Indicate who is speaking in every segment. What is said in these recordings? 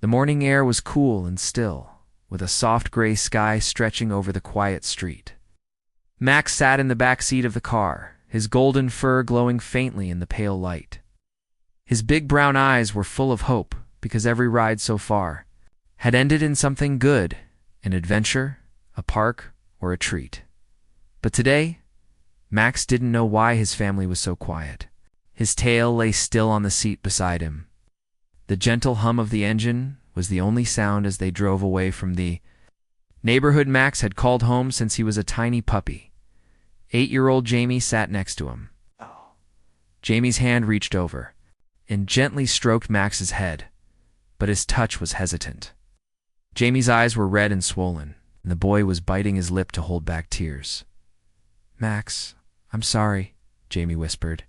Speaker 1: The morning air was cool and still, with a soft gray sky stretching over the quiet street. Max sat in the back seat of the car, his golden fur glowing faintly in the pale light. His big brown eyes were full of hope because every ride so far had ended in something good, an adventure, a park, or a treat. But today, Max didn't know why his family was so quiet. His tail lay still on the seat beside him. The gentle hum of the engine was the only sound as they drove away from the neighborhood Max had called home since he was a tiny puppy. 8-year-old Jamie sat next to him. Jamie's hand reached over and gently stroked Max's head, but his touch was hesitant. Jamie's eyes were red and swollen, and the boy was biting his lip to hold back tears. "Max, I'm sorry," Jamie whispered.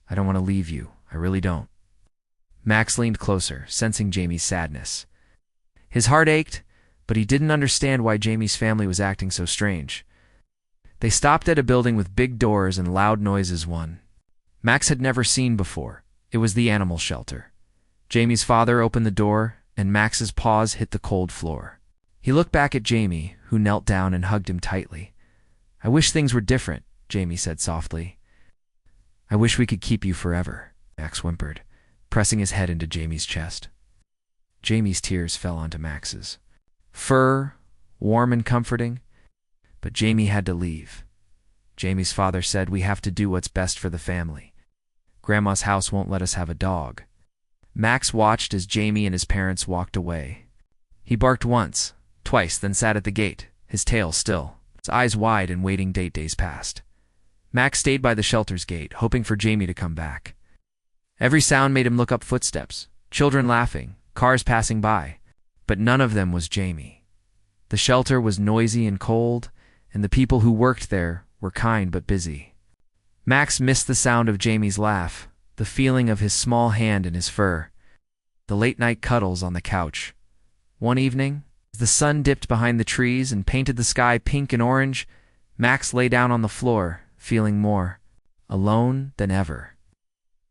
Speaker 1: "I don't want to leave you. I really don't." Max leaned closer, sensing Jamie's sadness. His heart ached, but he didn't understand why Jamie's family was acting so strange. They stopped at a building with big doors and loud noises one Max had never seen before. It was the animal shelter. Jamie's father opened the door, and Max's paws hit the cold floor. He looked back at Jamie, who knelt down and hugged him tightly. "I wish things were different," Jamie said softly. "I wish we could keep you forever," Max whimpered, pressing his head into Jamie's chest. Jamie's tears fell onto Max's. Fur, warm and comforting, but Jamie had to leave. Jamie's father said, "We have to do what's best for the family. Grandma's house won't let us have a dog." Max watched as Jamie and his parents walked away. He barked once, twice, then sat at the gate, his tail still, his eyes wide and waiting days passed. Max stayed by the shelter's gate, hoping for Jamie to come back. Every sound made him look up: footsteps, children laughing, cars passing by, but none of them was Jamie. The shelter was noisy and cold, and the people who worked there were kind but busy. Max missed the sound of Jamie's laugh, the feeling of his small hand in his fur, the late-night cuddles on the couch. One evening, as the sun dipped behind the trees and painted the sky pink and orange, Max lay down on the floor, feeling more alone than ever.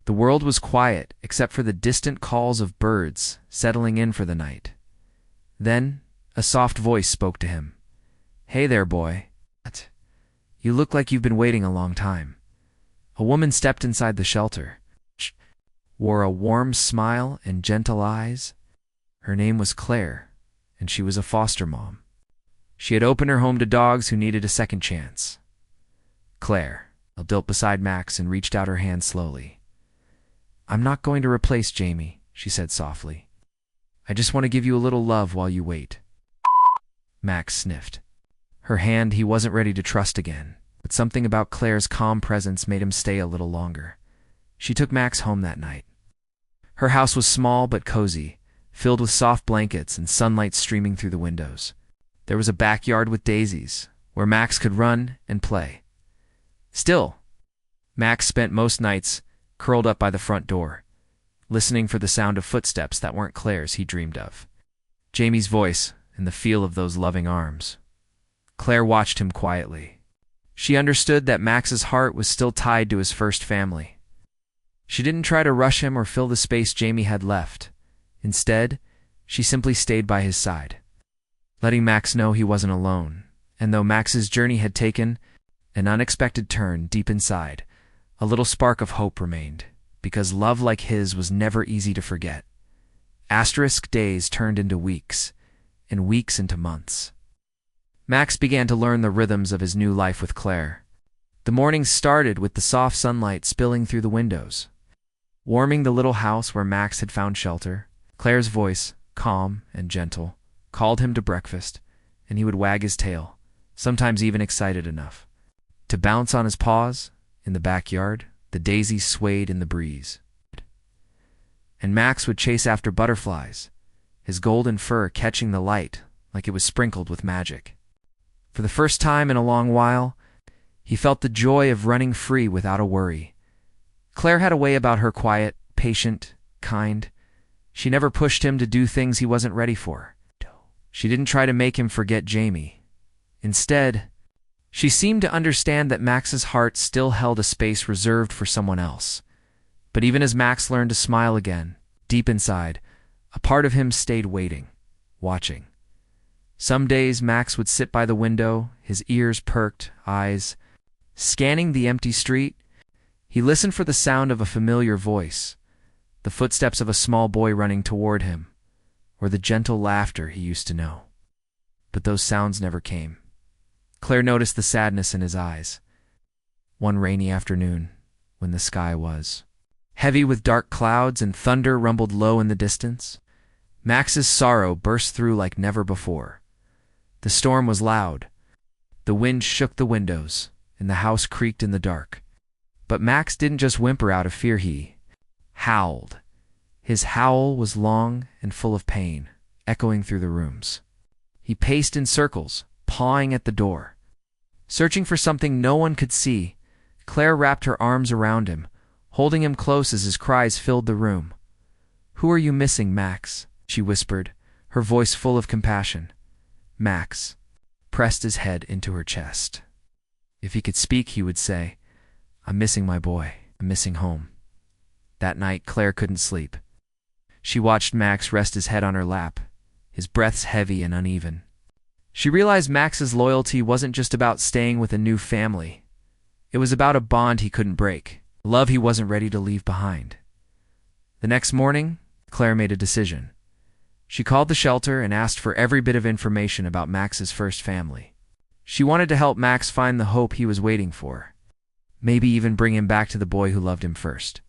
Speaker 1: The world was quiet except for the distant calls of birds settling in for the night. Then a soft voice spoke to him. "Hey there, boy. You look like you've been waiting a long time." A woman stepped inside the shelter, wore a warm smile and gentle eyes. Her name was Claire, and she was a foster mom. She had opened her home to dogs who needed a second chance. Claire knelt beside Max and reached out her hand slowly. "I'm not going to replace Jamie," she said softly. "I just want to give you a little love while you wait." Max sniffed. Her hand he wasn't ready to trust again, but something about Claire's calm presence made him stay a little longer. She took Max home that night. Her house was small but cozy, filled with soft blankets and sunlight streaming through the windows. There was a backyard with daisies, where Max could run and play. Still, Max spent most nights curled up by the front door, listening for the sound of footsteps that weren't Claire's he dreamed of. Jamie's voice and the feel of those loving arms. Claire watched him quietly. She understood that Max's heart was still tied to his first family. She didn't try to rush him or fill the space Jamie had left. Instead, she simply stayed by his side, letting Max know he wasn't alone. And though Max's journey had taken an unexpected turn deep inside, a little spark of hope remained, because love like his was never easy to forget. Asterisk days turned into weeks, and weeks into months. Max began to learn the rhythms of his new life with Claire. The mornings started with the soft sunlight spilling through the windows, warming the little house where Max had found shelter. Claire's voice, calm and gentle, called him to breakfast, and he would wag his tail, sometimes even excited enough to bounce on his paws. In the backyard, the daisies swayed in the breeze, and Max would chase after butterflies, his golden fur catching the light like it was sprinkled with magic. For the first time in a long while, he felt the joy of running free without a worry. Claire had a way about her, quiet, patient, kind. She never pushed him to do things he wasn't ready for. She didn't try to make him forget Jamie. Instead, she seemed to understand that Max's heart still held a space reserved for someone else. But even as Max learned to smile again, deep inside, A part of him stayed waiting, watching. Some days Max would sit by the window, his ears perked, eyes scanning the empty street. He listened for the sound of a familiar voice, the footsteps of a small boy running toward him, or the gentle laughter he used to know. But those sounds never came. Claire noticed the sadness in his eyes. One rainy afternoon, when the sky was heavy with dark clouds and thunder rumbled low in the distance, Max's sorrow burst through like never before. The storm was loud. The wind shook the windows, and the house creaked in the dark. But Max didn't just whimper out of fear, he howled. His howl was long and full of pain, echoing through the rooms. He paced in circles, pawing at the door. Searching for something no one could see, Claire wrapped her arms around him, holding him close as his cries filled the room. "Who are you missing, Max?" she whispered, her voice full of compassion. Max pressed his head into her chest. If he could speak, he would say, "I'm missing my boy. I'm missing home." That night, Claire couldn't sleep. She watched Max rest his head on her lap, his breaths heavy and uneven. She realized Max's loyalty wasn't just about staying with a new family. It was about a bond he couldn't break, a love he wasn't ready to leave behind. The next morning, Claire made a decision. She called the shelter and asked for every bit of information about Max's first family. She wanted to help Max find the hope he was waiting for, maybe even bring him back to the boy who loved him first.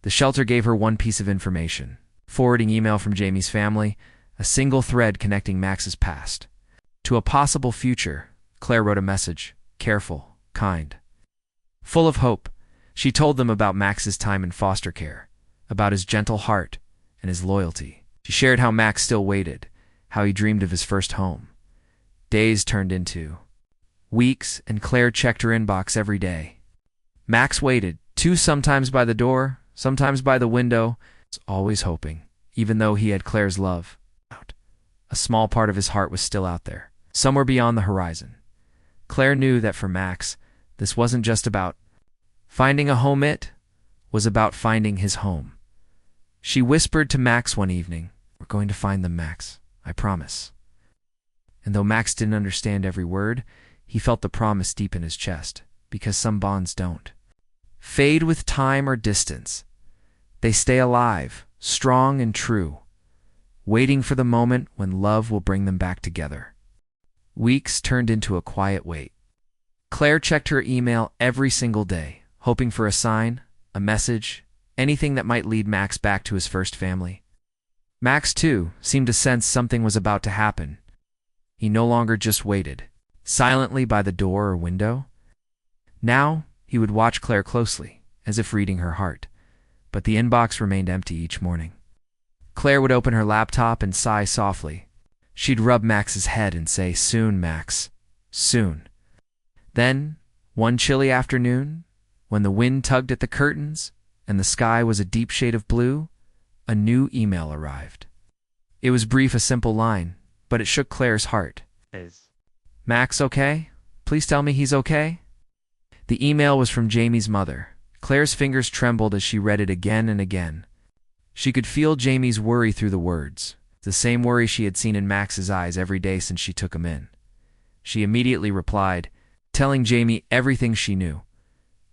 Speaker 1: The shelter gave her one piece of information: forwarding email from Jamie's family, a single thread connecting Max's past to a possible future. Claire wrote a message, careful, kind, full of hope. She told them about Max's time in foster care, about his gentle heart and his loyalty. She shared how Max still waited, how he dreamed of his first home. Days turned into weeks, and Claire checked her inbox every day. Max waited, too, sometimes by the door, sometimes by the window, always hoping, even though he had Claire's love. A small part of his heart was still out there, somewhere beyond the horizon. Claire knew that for Max, this wasn't just about finding a home, it was about finding his home. She whispered to Max one evening, "We're going to find them, Max. I promise." And though Max didn't understand every word, he felt the promise deep in his chest, because some bonds don't fade with time or distance. They stay alive, strong and true, waiting for the moment when love will bring them back together. Weeks turned into a quiet wait. Claire checked her email every single day, hoping for a sign, a message, anything that might lead Max back to his first family. Max, too, seemed to sense something was about to happen. He no longer just waited, silently by the door or window. Now, he would watch Claire closely, as if reading her heart. But the inbox remained empty each morning. Claire would open her laptop and sigh softly. She'd rub Max's head and say, "Soon, Max, soon." Then, one chilly afternoon, when the wind tugged at the curtains and the sky was a deep shade of blue, a new email arrived. It was brief, a simple line, but it shook Claire's heart.
Speaker 2: Is
Speaker 1: "Max okay? Please tell me he's okay?" The email was from Jamie's mother. Claire's fingers trembled as she read it again and again. She could feel Jamie's worry through the words, the same worry she had seen in Max's eyes every day since she took him in. She immediately replied, telling Jamie everything she knew,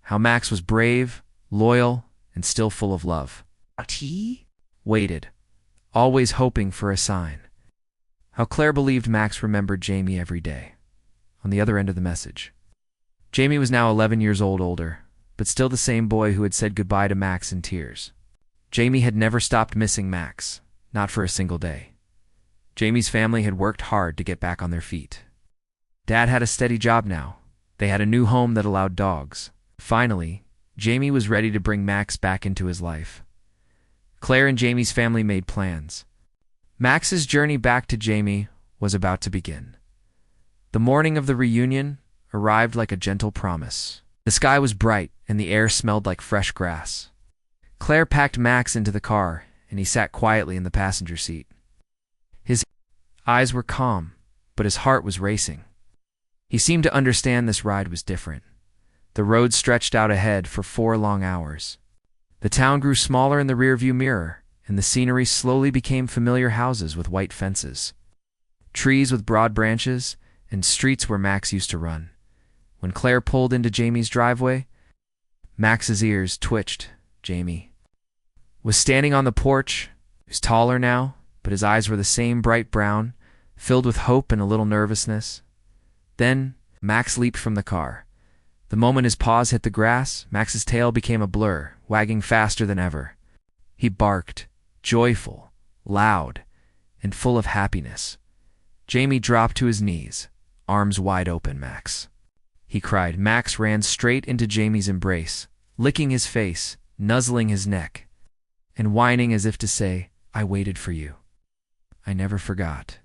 Speaker 1: how Max was brave, loyal, and still full of love. But he waited, always hoping for a sign. How Claire believed Max remembered Jamie every day. On the other end of the message, Jamie was now 11 years older, but still the same boy who had said goodbye to Max in tears. Jamie had never stopped missing Max, not for a single day. Jamie's family had worked hard to get back on their feet. Dad had a steady job now. They had a new home that allowed dogs. Finally, Jamie was ready to bring Max back into his life. Claire and Jamie's family made plans. Max's journey back to Jamie was about to begin. The morning of the reunion arrived like a gentle promise. The sky was bright and the air smelled like fresh grass. Claire packed Max into the car and he sat quietly in the passenger seat. His eyes were calm, but his heart was racing. He seemed to understand this ride was different. The road stretched out ahead for 4 long hours. The town grew smaller in the rearview mirror, and the scenery slowly became familiar houses with white fences, trees with broad branches, and streets where Max used to run. When Claire pulled into Jamie's driveway, Max's ears twitched. Jamie was standing on the porch. He was taller now, but his eyes were the same bright brown, filled with hope and a little nervousness. Then Max leaped from the car. The moment his paws hit the grass, Max's tail became a blur, wagging faster than ever. He barked, joyful, loud, and full of happiness. Jamie dropped to his knees, arms wide open. Max, he cried. Max ran straight into Jamie's embrace, licking his face, nuzzling his neck, and whining as if to say, "I waited for you. I never forgot."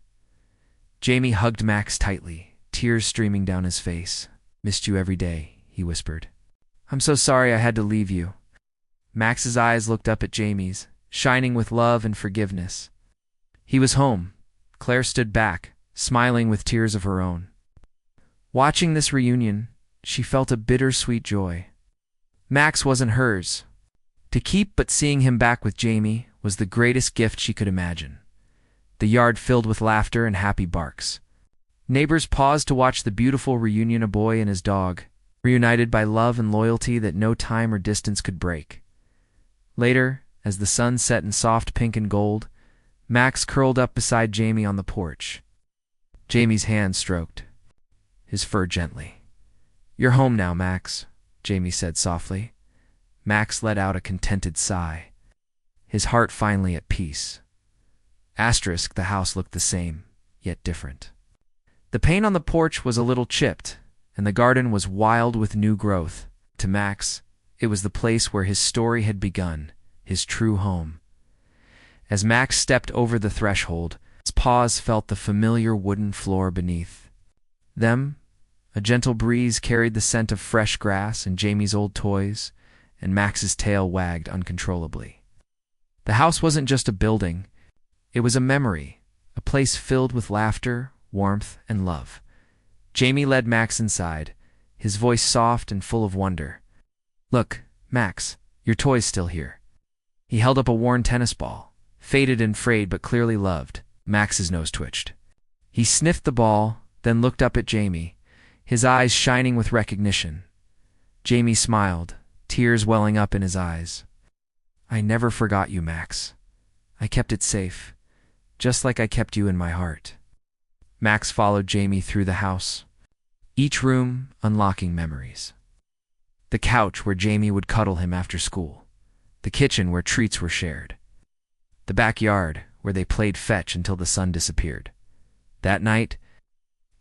Speaker 1: Jamie hugged Max tightly, tears streaming down his face. "Missed you every day," he whispered. "I'm so sorry I had to leave you." Max's eyes looked up at Jamie's, shining with love and forgiveness. He was home. Claire stood back, smiling with tears of her own. Watching this reunion, she felt a bittersweet joy. Max wasn't hers to keep, but seeing him back with Jamie was the greatest gift she could imagine. The yard filled with laughter and happy barks. Neighbors paused to watch the beautiful reunion, a boy and his dog, reunited by love and loyalty that no time or distance could break. Later, as the sun set in soft pink and gold, Max curled up beside Jamie on the porch. Jamie's hand stroked his fur gently. "You're home now, Max," Jamie said softly. Max let out a contented sigh, his heart finally at peace. The house looked the same, yet different. The paint on the porch was a little chipped, and the garden was wild with new growth. To Max, it was the place where his story had begun, his true home. As Max stepped over the threshold, his paws felt the familiar wooden floor beneath them. A gentle breeze carried the scent of fresh grass and Jamie's old toys, and Max's tail wagged uncontrollably. The house wasn't just a building. It was a memory, a place filled with laughter, warmth, and love. Jamie led Max inside, his voice soft and full of wonder. "Look, Max, your toy's still here." He held up a worn tennis ball, faded and frayed but clearly loved. Max's nose twitched. He sniffed the ball, then looked up at Jamie, his eyes shining with recognition. Jamie smiled, tears welling up in his eyes. "I never forgot you, Max. I kept it safe, just like I kept you in my heart." Max followed Jamie through the house, each room unlocking memories. The couch where Jamie would cuddle him after school, the kitchen where treats were shared, the backyard where they played fetch until the sun disappeared. That night,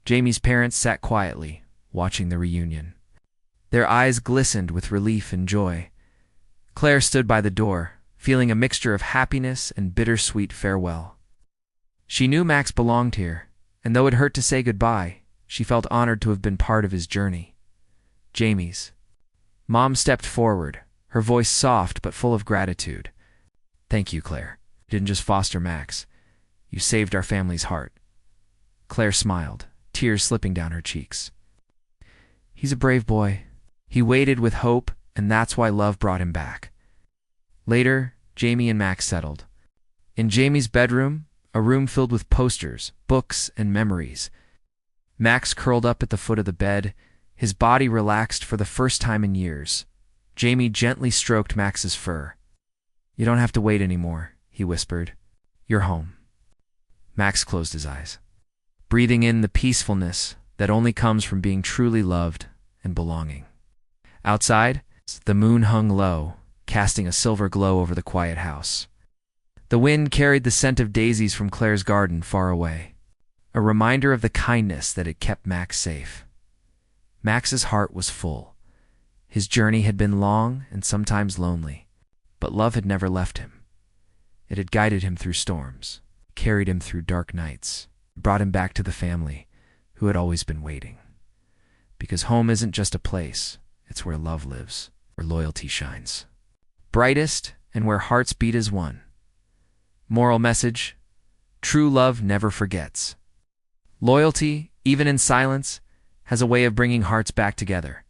Speaker 1: Jamie's parents sat quietly, watching the reunion. Their eyes glistened with relief and joy. Claire stood by the door, feeling a mixture of happiness and bittersweet farewell. She knew Max belonged here, and though it hurt to say goodbye, she felt honored to have been part of his journey. Jamie's mom stepped forward, her voice soft but full of gratitude. "Thank you, Claire. You didn't just foster Max. You saved our family's heart." Claire smiled, tears slipping down her cheeks. "He's a brave boy. He waited with hope, and that's why love brought him back." Later, Jamie and Max settled. In Jamie's bedroom, a room filled with posters, books, and memories, Max curled up at the foot of the bed, his body relaxed for the first time in years. Jamie gently stroked Max's fur. "You don't have to wait anymore," he whispered. "You're home." Max closed his eyes, breathing in the peacefulness that only comes from being truly loved and belonging. Outside, the moon hung low, casting a silver glow over the quiet house. The wind carried the scent of daisies from Claire's garden far away, a reminder of the kindness that had kept Max safe. Max's heart was full. His journey had been long and sometimes lonely, but love had never left him. It had guided him through storms, carried him through dark nights, brought him back to the family who had always been waiting. Because home isn't just a place, it's where love lives, where loyalty shines brightest, and where hearts beat as one. Moral message: true love never forgets. Loyalty, even in silence, has a way of bringing hearts back together.